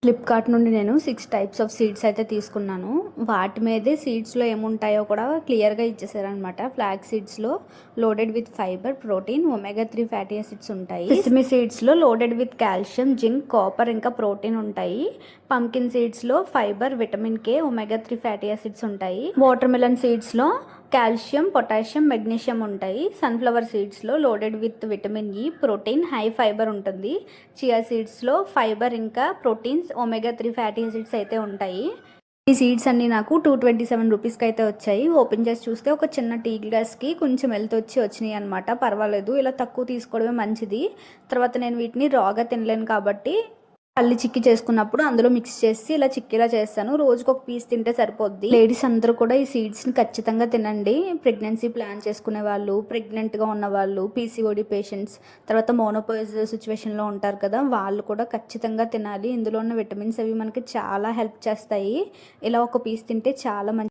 Flipkart నుండి నేను 6 types of seeds అయితే తీసుకున్నాను. వాటి మీదే సీడ్స్‌లో ఏముంటాయో కూడా క్లియర్‌గా ఇచ్చేసారనమాట. ఫ్లాగ్ సీడ్స్‌లో loaded with fibre, protein, omega 3 fatty acids ఉంటాయి. సెసమి సీడ్స్‌లో loaded with calcium, zinc, copper ఇంకా ప్రోటీన్ ఉంటాయి. పంకిన్ సీడ్స్‌లో fibre, vitamin K, omega 3 fatty acids ఉంటాయి. వాటర్ మిలన్ సీడ్స్‌లో కాల్షియం, పొటాషియం, మెగ్నీషియం ఉంటాయి. సన్ఫ్లవర్ సీడ్స్‌లో loaded with vitamin E, protein, high fibre ఉంటుంది. చియా సీడ్స్‌లో ఫైబర్ ఇంకా ప్రోటీన్స్, ఒమేగా 3 ఫ్యాటీ యాసిడ్స్ అయితే ఉంటాయి. ఈ సీడ్స్ అన్నీ నాకు 227 రూపీస్కి అయితే వచ్చాయి. ఓపెన్ చేసి చూస్తే ఒక చిన్న టీ గ్లాస్కి కొంచెం వచ్చినాయి అనమాట. పర్వాలేదు, ఇలా తక్కువ తీసుకోవడమే మంచిది. తర్వాత నేను వీటిని రాగా తినలేను కాబట్టి పల్లి చిక్కి చేసుకున్నప్పుడు అందులో మిక్స్ చేసి ఇలా చిక్కిలా చేస్తాను. రోజుకు ఒక పీస్ తింటే సరిపోద్ది. లేడీస్ అందరూ కూడా ఈ సీడ్స్ని ఖచ్చితంగా తినండి. ప్రెగ్నెన్సీ ప్లాన్ చేసుకునే వాళ్ళు, ప్రెగ్నెంట్గా ఉన్న వాళ్ళు, పీసీఓడి పేషెంట్స్, తర్వాత మోనోపాజ్ సిచ్యువేషన్లో ఉంటారు కదా, వాళ్ళు కూడా ఖచ్చితంగా తినాలి. ఇందులో ఉన్న విటమిన్స్ అవి మనకి చాలా హెల్ప్ చేస్తాయి. ఇలా ఒక పీస్ తింటే చాలా మంచి